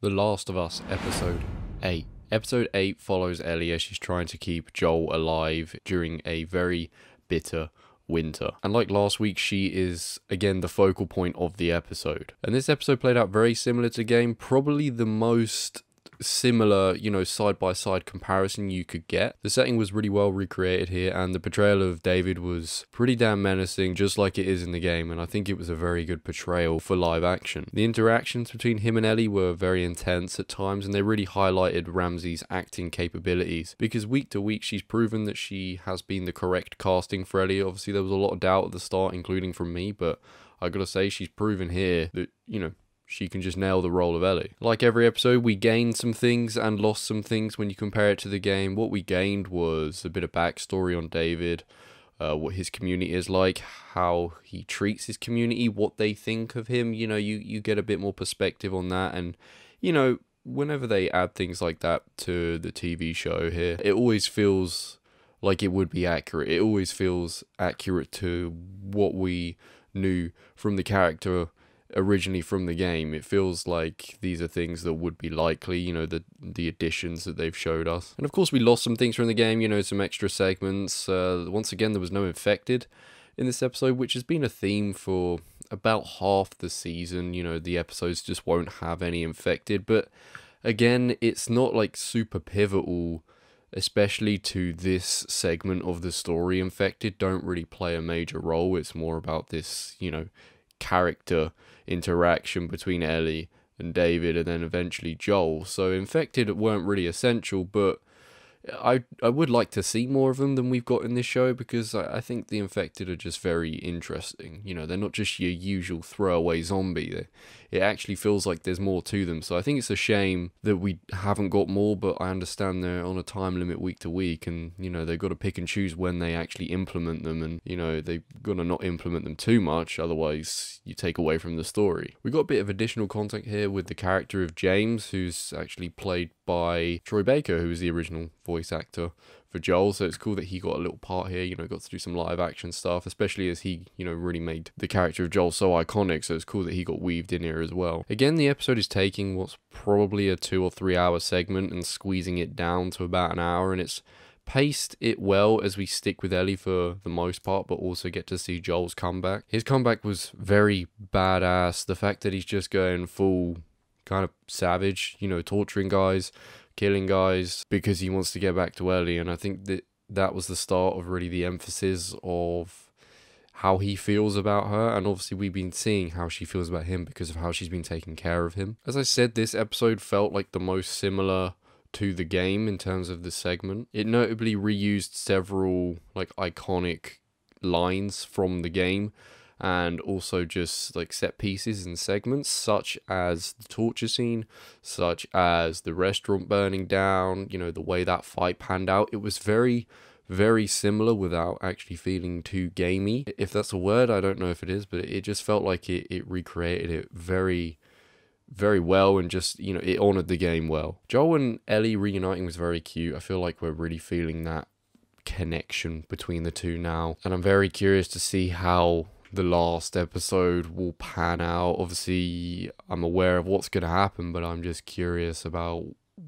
The Last of Us, Episode 8. Episode 8 follows Ellie as she's trying to keep Joel alive during a very bitter winter. And like last week, she is, again, the focal point of the episode. And this episode played out very similar to the game, probably the most similar, side-by-side comparison you could get. The setting was really well recreated here, and the portrayal of David was pretty damn menacing, just like it is in the game, and I think it was a very good portrayal for live action. The interactions between him and Ellie were very intense at times, and they really highlighted Ramsey's acting capabilities, because week to week she's proven that she has been the correct casting for Ellie. Obviously there was a lot of doubt at the start, including from me, but I gotta say she's proven here that, she can just nail the role of Ellie. Like every episode, we gained some things and lost some things when you compare it to the game. What we gained was a bit of backstory on David, what his community is like, how he treats his community, what they think of him. You get a bit more perspective on that. And, whenever they add things like that to the TV show here, it always feels like it would be accurate. It always feels accurate to what we knew from the character originally from the game. It feels like these are things that would be likely, the additions that they've showed us. And of course we lost some things from the game, some extra segments. Once again, there was no infected in this episode, which has been a theme for about half the season. The episodes just won't have any infected, but again, it's not like super pivotal, especially to this segment of the story. Infected don't really play a major role. It's more about this, character interaction between Ellie and David, and then eventually Joel. So infected weren't really essential, but I would like to see more of them than we've got in this show, because I think the infected are just very interesting. They're not just your usual throwaway zombie. It actually feels like there's more to them. So I think it's a shame that we haven't got more, but I understand they're on a time limit week to week, and they've got to pick and choose when they actually implement them, and they've got to not implement them too much, otherwise you take away from the story. We got a bit of additional content here with the character of James, who's actually played by Troy Baker, who was the original voice actor for Joel. So it's cool that he got a little part here, got to do some live action stuff, especially as he, really made the character of Joel so iconic. So it's cool that he got weaved in here as well. Again, the episode is taking what's probably a 2 or 3 hour segment and squeezing it down to about an hour, and it's paced it well as we stick with Ellie for the most part, but also get to see Joel's comeback. His comeback was very badass. The fact that he's just going full kind of savage, torturing guys, killing guys because he wants to get back to Ellie. And I think that was the start of really the emphasis of how he feels about her. And obviously we've been seeing how she feels about him because of how she's been taking care of him. As I said, this episode felt like the most similar to the game in terms of the segment. It notably reused several iconic lines from the game, and also just set pieces and segments, such as the torture scene, such as the restaurant burning down, the way that fight panned out. It was very, very similar without actually feeling too gamey. If that's a word, I don't know if it is, but it just felt like it recreated it very, very well, and just, it honored the game well. Joel and Ellie reuniting was very cute. I feel like we're really feeling that connection between the two now, and I'm very curious to see how the last episode will pan out. Obviously, I'm aware of what's going to happen, but I'm just curious about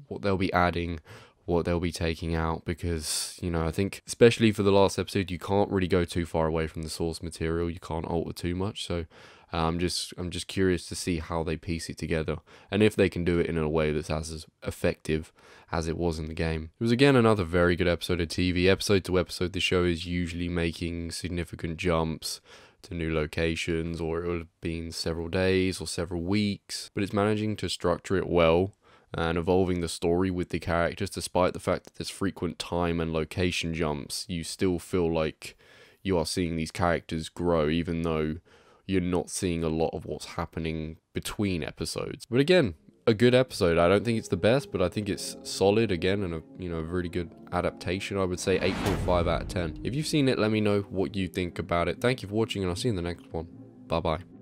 what they'll be adding, what they'll be taking out, because, I think, especially for the last episode, you can't really go too far away from the source material. You can't alter too much, so I'm just curious to see how they piece it together, and if they can do it in a way that's as effective as it was in the game. It was again another very good episode of TV. Episode to episode, the show is usually making significant jumps to new locations, or it would have been several days or several weeks, but it's managing to structure it well and evolving the story with the characters. Despite the fact that there's frequent time and location jumps, you still feel like you are seeing these characters grow, even though you're not seeing a lot of what's happening between episodes. But again, a good episode. I don't think it's the best, but I think it's solid again, and a really good adaptation. I would say 8.5 out of 10. If you've seen it, let me know what you think about it. Thank you for watching, and I'll see you in the next one. Bye bye.